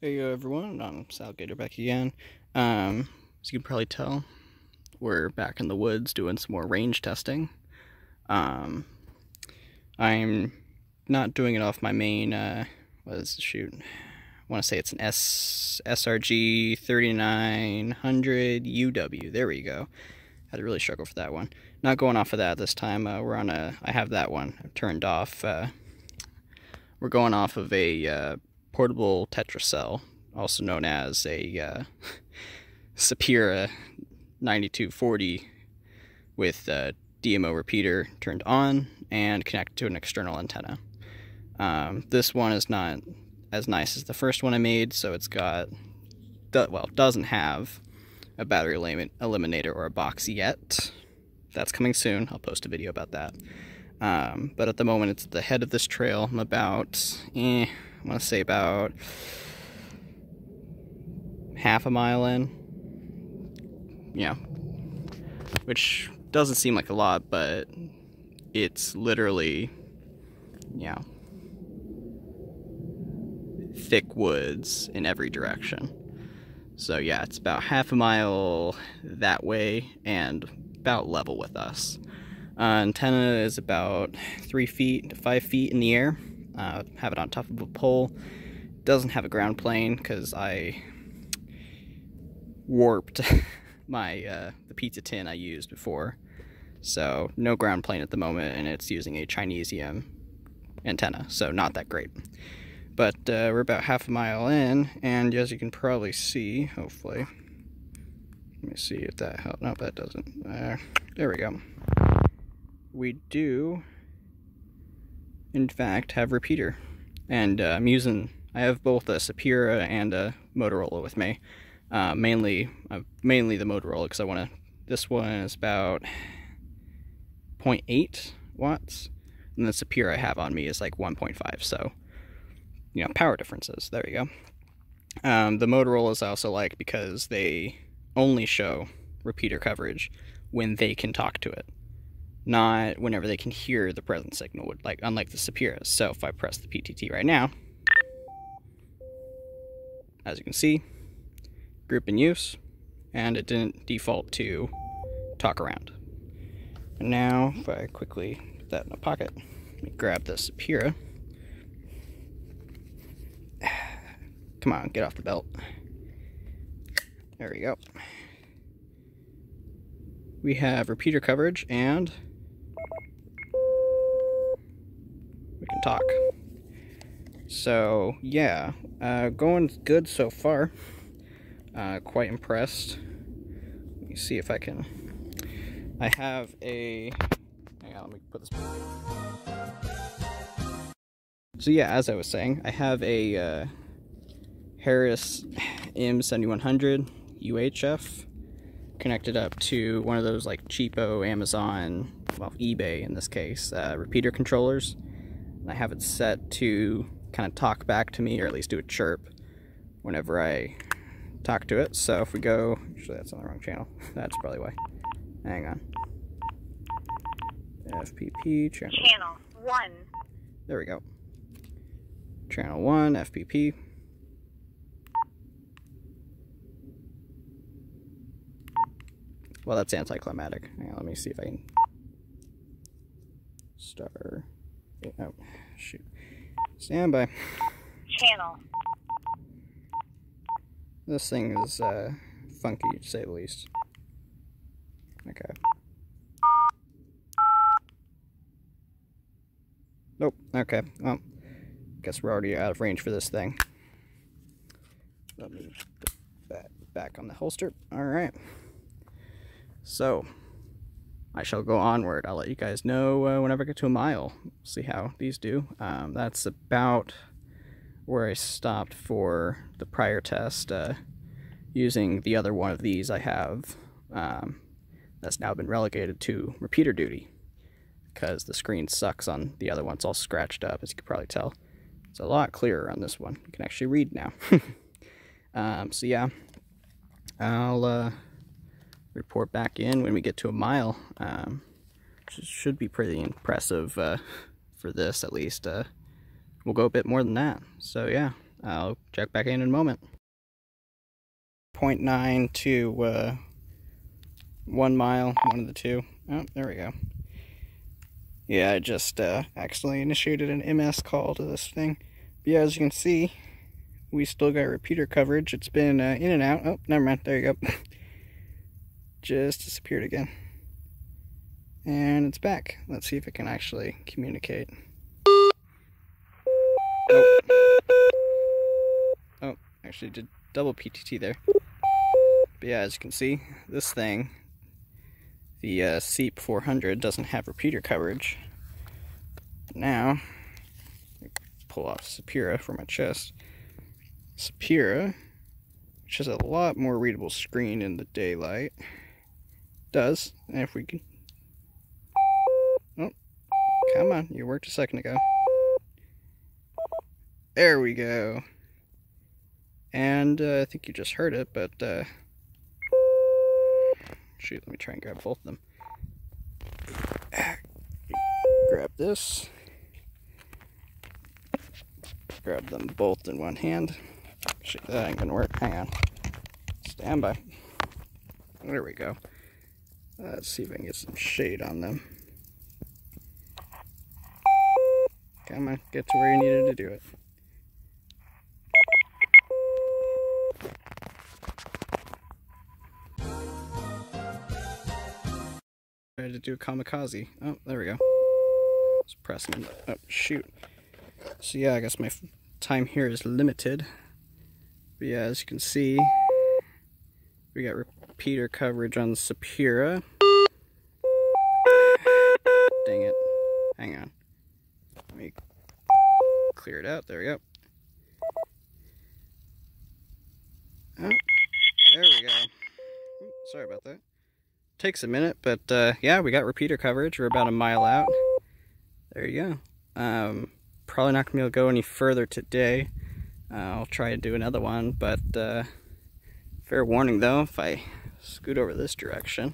Hey everyone, I'm Sal Gator back again. As you can probably tell, we're back in the woods doing some more range testing. I'm not doing it off my main, I want to say it's an SRG 3900 UW. There we go. Had to really struggle for that one. Not going off of that this time. I have that one turned off. We're going off of a portable Tetra cell, also known as a Sapira 9240 with a DMO repeater turned on and connected to an external antenna. This one is not as nice as the first one I made, so it's got, doesn't have a battery eliminator or a box yet. That's coming soon. I'll post a video about that. But at the moment, it's at the head of this trail. I'm about, I want to say about half a mile in. Yeah. Which doesn't seem like a lot, but it's literally, yeah, thick woods in every direction. So yeah, it's about half a mile that way and about level with us. Antenna is about 3 feet to 5 feet in the air. Have it on top of a pole. Doesn't have a ground plane because I warped my the pizza tin I used before. So no ground plane at the moment, and it's using a Chinesium antenna, so not that great. But we're about half a mile in, and as you can probably see, hopefully, let me see if that helps. No, that doesn't. There we go. We do, in fact, have repeater, and I have both a Sapira and a Motorola with me. Mainly the Motorola, because this one is about 0.8 watts, and the Sapira I have on me is like 1.5, so, you know, power differences, there you go. The Motorola's I also like because they only show repeater coverage when they can talk to it, not whenever they can hear the present signal, unlike the Sapiras. So if I press the PTT right now, as you can see, group in use, and it didn't default to talk around. And now, if I quickly put that in my pocket, let me grab the Sapira. Come on, get off the belt. There we go. We have repeater coverage, and we can talk. So yeah, going good so far. Quite impressed. Let me see if I can. I have a. Hang on, let me put this. So yeah, as I was saying, I have a Harris M7100 UHF connected up to one of those like cheapo Amazon, well, eBay in this case, repeater controllers. And I have it set to kind of talk back to me, or at least do a chirp whenever I talk to it. So if we go, actually that's on the wrong channel. That's probably why. Hang on. FPP channel 1. There we go. Channel 1 FPP. Well, that's anticlimactic. Hang on, let me see if I can star. Oh, shoot. Stand by. Channel. This thing is funky, to say the least. Okay. Nope. Okay. Well, guess we're already out of range for this thing. Let me put that back on the holster. Alright. So, I shall go onward. I'll let you guys know whenever I get to a mile. See how these do. That's about where I stopped for the prior test, using the other one of these I have, that's now been relegated to repeater duty, because the screen sucks on the other one. It's all scratched up, as you can probably tell. It's a lot clearer on this one. You can actually read now. So yeah, I'll report back in when we get to a mile. Which should be pretty impressive for this, at least. We'll go a bit more than that. So yeah, I'll check back in a moment. 0.9 to 1 mile, one of the two. Oh, there we go. Yeah, I just accidentally initiated an MS call to this thing. But yeah, as you can see, we still got repeater coverage. It's been in and out. Oh, never mind. There you go. Just disappeared again. And it's back. Let's see if it can actually communicate. Oh, oh, actually did double PTT there. But yeah, as you can see, this thing, the SEEP 400, doesn't have repeater coverage. Now, pull off Sapira from my chest. Sapira, which has a lot more readable screen in the daylight, does. And if we can... Oh, come on, you worked a second ago. There we go. And I think you just heard it, but shoot, let me try and grab both of them. Grab this. Grab them both in one hand. Shoot, that ain't gonna work. Hang on. Stand by. There we go. Let's see if I can get some shade on them. Come on, get to where you needed to do it. Tried to do a kamikaze. Oh, there we go. Just pressing it. Oh, shoot. So yeah, I guess my time here is limited. But yeah, as you can see, we got repeater coverage on the Sapira. Dang it. Hang on. Let me clear it out. There we go. Oh, there we go. Ooh, sorry about that. Takes a minute, but yeah, we got repeater coverage. We're about a mile out. There you go. Probably not gonna be able to go any further today. I'll try to do another one, but fair warning though, if I scoot over this direction.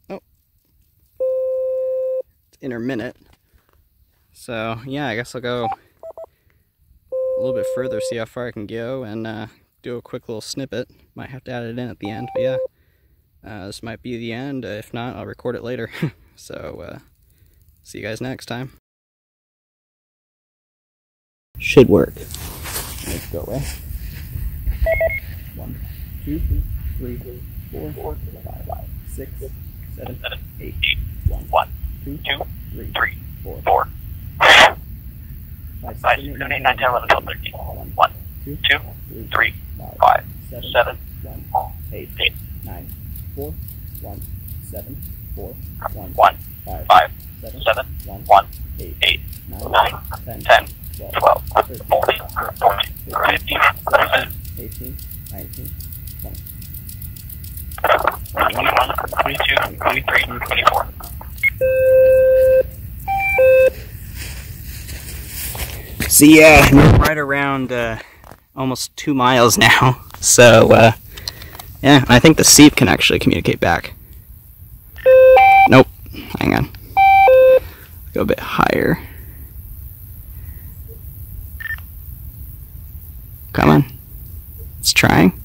Oh, it's intermittent. So yeah, I guess I'll go a little bit further, see how far I can go, and do a quick little snippet. Might have to add it in at the end, but yeah, this might be the end. If not, I'll record it later. So see you guys next time. Should work. Let's go away. 1, 2, 3, 4, 5, 6, 7, 8, 1, 2, 3, 4. 5, 6, 7, 8, 9, 10, 11, 12, 13. 1, 2, 3, 5, 7, 8, 9, 4, 1, 7, 4, 1, 5, 7, 1, 8, 9, 10, 12, 13, 14, 15, 16, 18, 19, 20. 21, 22, 23, 24. So yeah, I'm right around almost 2 miles now. So yeah, I think the SEEP can actually communicate back. Nope. Hang on. Go a bit higher. Come on. It's trying.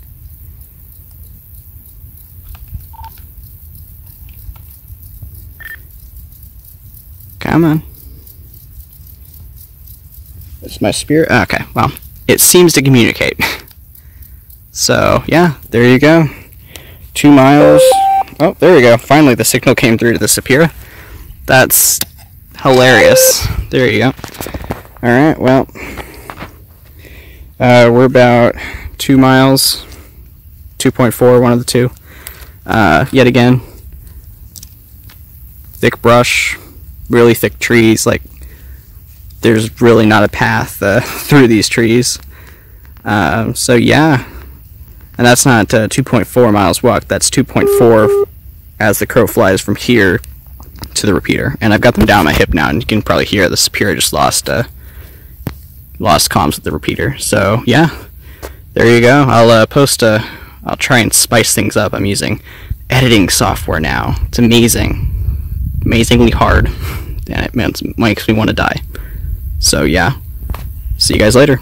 Come on. It's my spirit. Okay, well, it seems to communicate. So, yeah, there you go. 2 miles. Oh, there we go. Finally, the signal came through to the Sapira. That's hilarious. There you go. Alright, well, we're about 2 miles. 2.4, one of the two. Yet again, thick brush, really thick trees. Like, there's really not a path through these trees. So yeah, and that's not 2.4 miles walk, that's 2.4 as the crow flies from here to the repeater. And I've got them down my hip now, and you can probably hear the Sapira just lost comms with the repeater. So yeah, there you go. I'll try and spice things up. I'm using editing software now. It's amazing. amazingly hard, and it makes me want to die. So yeah, see you guys later.